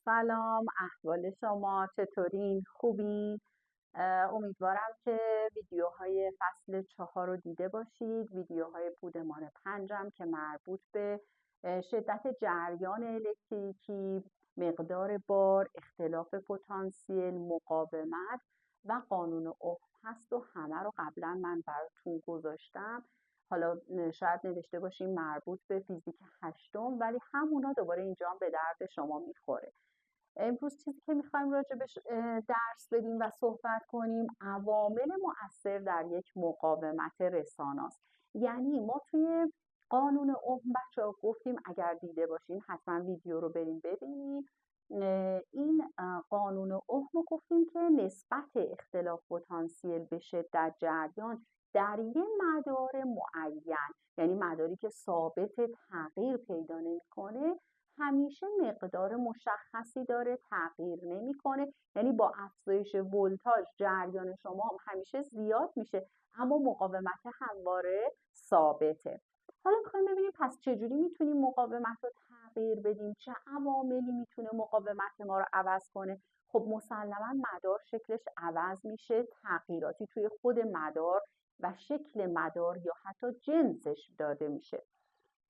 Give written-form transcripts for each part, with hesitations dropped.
سلام، احوال شما چطورین؟ خوبین؟ امیدوارم که ویدیوهای فصل 4 رو دیده باشید. ویدیوهای پودمان 5 که مربوط به شدت جریان الکتریکی، مقدار بار، اختلاف پتانسیل، مقاومت و قانون اوم هست و همه رو قبلا من براتون گذاشتم. حالا شاید نوشته باشیم مربوط به فیزیک هشتم، ولی همونا دوباره اینجا هم به درد شما میخوره. امروز چیزی که میخوایم راجبش درس بدیم و صحبت کنیم عوامل مؤثر در یک مقاومت رساناست. یعنی ما توی قانون اوم بچه‌ها گفتیم، اگر دیده باشین حتما ویدیو رو بریم ببینید. این قانون اوم رو گفتیم که نسبت اختلاف پتانسیل به شدت جریان در یه مدار معین، یعنی مداری که ثابت تغییر پیدا نمی‌کنه، همیشه مقدار مشخصی داره، تغییر نمی‌کنه. یعنی با افزایش ولتاژ جریان شما همیشه زیاد میشه، اما مقاومت همواره ثابته. حالا میخوایم ببینیم پس چجوری میتونیم مقاومت رو تغییر بدیم، چه عواملی میتونه مقاومت ما رو عوض کنه. خب مسلما مدار شکلش عوض میشه، تغییراتی توی خود مدار و شکل مدار یا حتی جنسش داده میشه.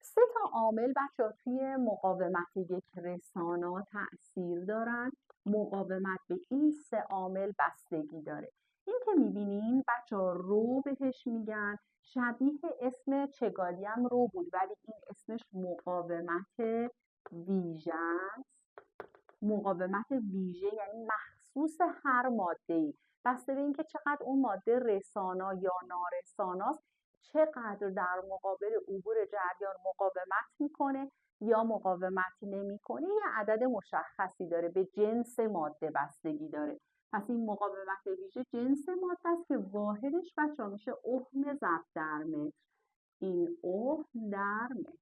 3 عامل بچه‌ها توی مقاومت یک رسانا تأثیر دارن. مقاومت به این 3 عامل بستگی داره. این که میبینین بچه‌ها رو بهش میگن، شبیه اسم چگالی رو بود، ولی این اسمش مقاومت ویژه است. مقاومت ویژه یعنی مخصوص هر ماده‌ای، بسته به اینکه چقدر اون ماده رسانا یا نارساناست، چقدر در مقابل عبور جریان مقاومت میکنه یا مقاومت نمیکنه. یه عدد مشخصی داره، به جنس ماده بستگی داره. پس این مقاومت ویژه جنس ماده است که واحدش بچه‌ها میشه اوم ضرب در متر. این اوم در متر.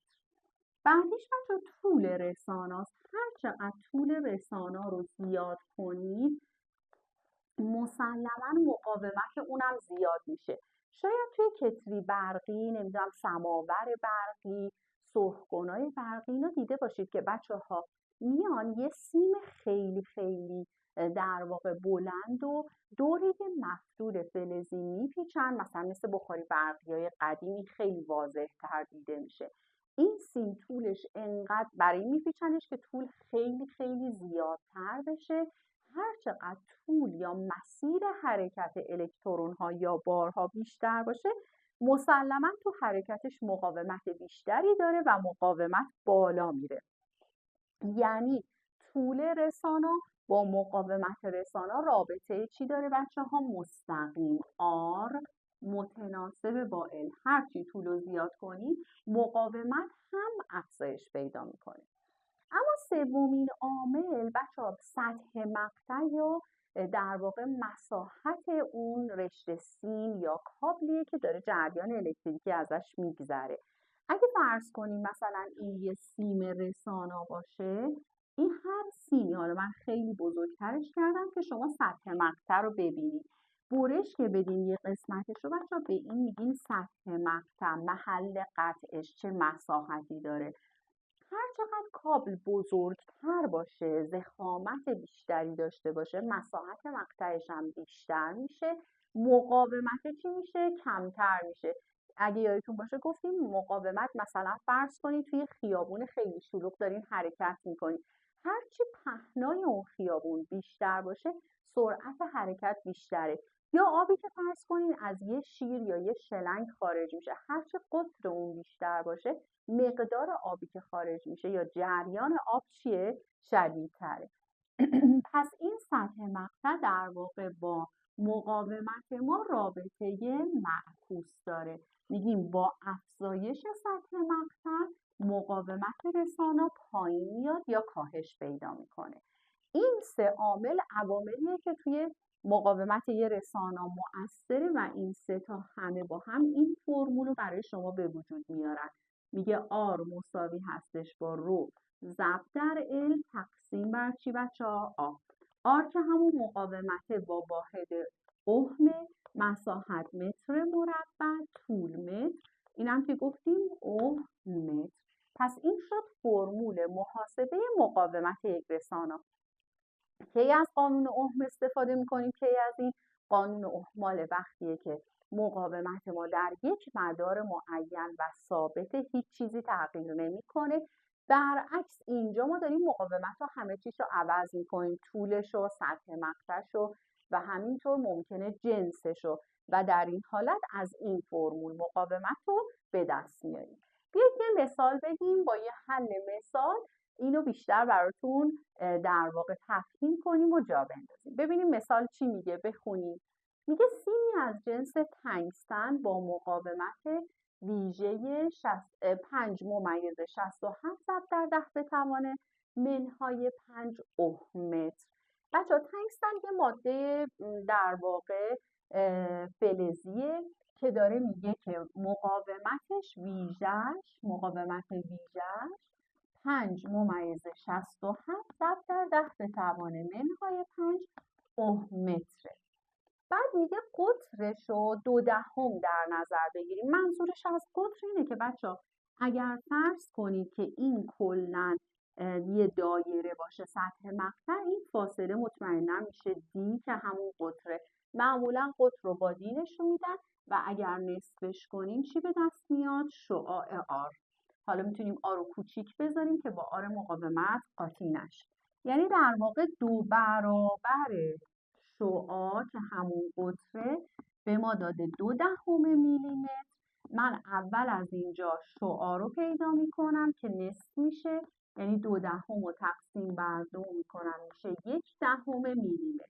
بعدیش بچه‌ها طول رساناست. هر چقدر طول رسانا رو زیاد کنید مسلما مقاومت اونم زیاد میشه. شاید توی کتری برقی، نمیدونم سماور برقی، سرخگونای برقی اینا دیده باشید که بچه‌ها میان یه سیم خیلی خیلی در واقع بلند و دور یه مفتول فلزی میپیچن، مثلا مثل بخاری برقی‌های قدیمی خیلی واضح تر دیده میشه. این سیم طولش انقدر برای میپیچنش که طول خیلی خیلی زیادتر بشه. هر چقدر طول یا مسیر حرکت الکترون ها یا بارها بیشتر باشه، مسلما تو حرکتش مقاومت بیشتری داره و مقاومت بالا میره. یعنی طول رسانا با مقاومت رسانا رابطه چی داره بچه ها؟ مستقیم. آر متناسب با ال. هرچی طول رو زیاد کنید مقاومت هم افزایش پیدا میکنه. اما سومین عامل بچه‌ها سطح مقطع یا در واقع مساحت اون رشته سیم یا کابلیه که داره جریان الکتریکی ازش میگذره. اگه فرض کنیم مثلا این یه سیم رسانا باشه، این هر سیمی، حالا من خیلی بزرگترش کردم که شما سطح مقطع رو ببینید. برش که بدین یه قسمتش رو بچه‌ها به این میگین سطح مقطع، محل قطعش چه مساحتی داره. هر چقدر کابل بزرگتر باشه، ضخامت بیشتری داشته باشه، مساحت مقطعش هم بیشتر میشه، مقاومت چی میشه؟ کمتر میشه. اگه یادتون باشه گفتیم مقاومت مثلا فرض کنید توی خیابون خیلی شلوغ دارین حرکت میکنید، هرچی پهنای اون خیابون بیشتر باشه سرعت حرکت بیشتره. یا آبی که فرض کنین از یه شیر یا یه شلنگ خارج میشه، هرچی قطر اون بیشتر باشه مقدار آبی که خارج میشه یا جریان آب چیه؟ شدیدتره. پس این سطح مقطع در واقع با مقاومت ما رابطه معکوس داره. میگیم با افزایش سطح مقطع مقاومت رسانا پایین میاد یا کاهش پیدا میکنه. این 3 عامل عواملیه که توی مقاومت یه رسانا مؤثره و این 3 تا همه با هم این فرمول رو برای شما به وجود میارن. میگه آر مساوی هستش با رو ضرب در ال تقسیم بر چی بچه‌ها؟ آر. آر که همون مقاومت با واحد اوم، مساحت متر مربع، طول متر، اینم که گفتیم اوم متر. پس این شد فرمول محاسبه مقاومت یک رسانا. کی از قانون اوهم استفاده میکنیم؟ کی از این قانون اوهم مال وقتیه که مقاومت ما در یک مدار معین و ثابت، هیچ چیزی تغییر نمیکنه. برعکس اینجا ما داریم مقاومت رو همه چیز رو عوض میکنیم، طولش رو، سطح مقطعش رو و همینطور ممکنه جنسش رو، و در این حالت از این فرمول مقاومت رو به دست میاریم. بیایید یه مثال بگیم، با یه حل مثال اینو بیشتر براتون در واقع تفهیم کنیم و جا بندازیم. ببینیم مثال چی میگه، بخونیم. میگه سیمی از جنس تنگستن با مقاومت ویژه 5.67 ضرب در 10 به توان منهای 5 اوم متر. بچه‌ها تنگستن یه ماده در واقع فلزیه که داره میگه که مقاومت ویژه‌اش 5.67 ضرب در 10 به توان منهای 5 اوم متره. بعد میگه قطرش رو 0.2 در نظر بگیریم. منظورش از قطر اینه که بچه‌ها اگر فرض کنید که این کلاً یه دایره باشه سطح مقطع، این فاصله مطمئنا میشه دی که همون قطره. معمولا قطر رو با دی نشون میدن و اگر نصفش کنیم چی به دست میاد؟ شعاع آر. حالا میتونیم آر رو کوچیک بذاریم که با آر مقاومت قاطی نشه. یعنی در واقع 2 برابر شعاع که همون قطره به ما داده 0.2 میلیمتر. من اول از اینجا شعاع رو پیدا میکنم که نصف میشه، یعنی 0.2 رو تقسیم بر 2 میکنم میشه 0.1 میلیمتر.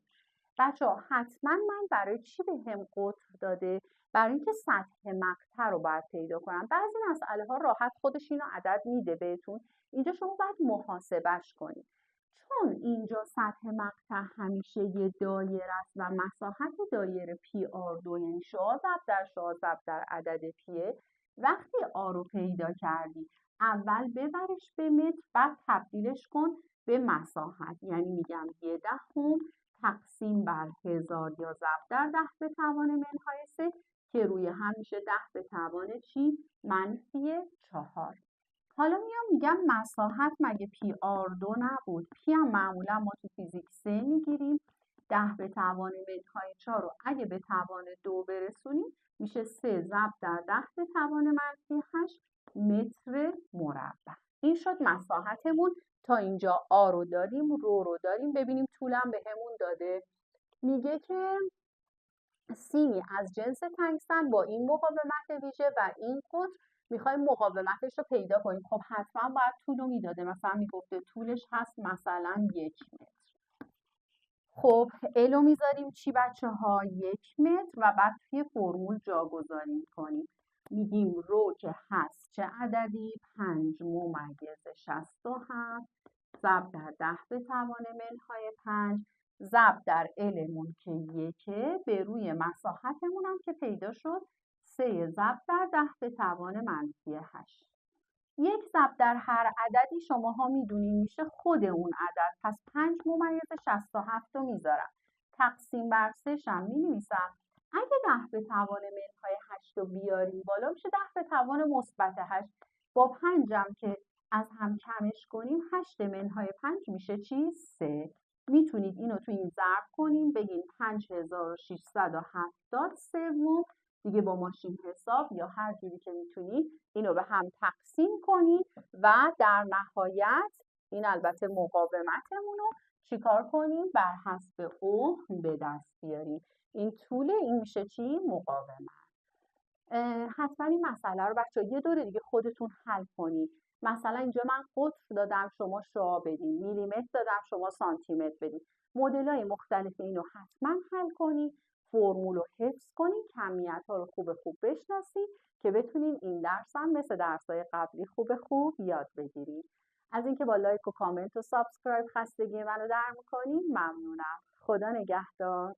بچه‌ها حتما من برای چی به هم قطر داده؟ برای اینکه سطح مقطع رو باید پیدا کنم. بعضی مسئله ها راحت خودش اینو عدد میده بهتون، اینجا شما باید محاسبش کنید. چون اینجا سطح مقطع همیشه یه دایره است و مساحت دایره پی آر 2 یعنی شعاع ضرب در شعاع ضرب در عدد پیه. وقتی آر رو پیدا کردی اول ببرش به متر، بعد تبدیلش کن به مساحت، یعنی میگم 0.1 تقسیم بر 1000 یا ضرب در 10 به توان منهای 3 که روی هم میشه 10 به توان چی؟ منفی 4. حالا میگم مساحت مگه پی آر 2 نبود؟ پی هم معمولا ما تو فیزیک 3 میگیریم. 10 به توان منهای 4 رو اگه به توان 2 برسونیم میشه 3 ضرب در 10 به توان منفی 8 متر مربع. این شد مساحتمون. تا اینجا آ رو داریم، رو داریم. ببینیم طولم به همون داده. میگه که سیمی از جنس تنگستن با این مقاومت ویژه و این قطر میخوایم مقاومتش رو پیدا کنیم. خب حتما باید طول رو میداده، مثلا میگفته طولش هست مثلا 1 متر. خب الو میذاریم چی بچه ها؟ 1 متر و بعد توی فرمول جاگذاری میکنیم. میگیم رو که هست چه عددی؟ 5.67 ضرب در 10 به توان منهای 5 ضرب در المون که 1 به روی مساحتمون هم که پیدا شد 3 ضرب در 10 به توان منفی 8. 1 ضرب در هر عددی شماها میدونین میشه خود اون عدد، پس 5.67 رو میذارم. تقسیم بر 3 شم مینویسم. اگه 10 به توان منهای 8 رو بیاریم بالا میشه 10 به توان مثبت 8. با 5 هم که از هم کمش کنیم 8 منهای 5 میشه چی؟ 3. میتونید اینو تو این ضرب کنیم، بگین 5670 سوم. دیگه با ماشین حساب یا هر جوری که میتونید اینو به هم تقسیم کنید و در نهایت این البته مقاومتمون رو چیکار کنیم؟ بر حسب اوم به دست بیاریم. این طول، این میشه چی؟ مقاومت. حتما این مسئله رو بچه‌ها یه دور دیگه خودتون حل کنید. مثلا اینجا من قطر دادم شما شعاع بدین، میلیمتر دادم شما سانتی متر بدین. مدل‌های مختلف اینو حتما حل کنید، فرمول رو حفظ کنید، کمیت ها رو خوب بشناسید که بتونین این درس هم مثل درس‌های قبلی خوب یاد بگیرید. از اینکه با لایک و کامنت و سابسکرایب خستگی منو در می‌کنید ممنونم. خدا نگهدار.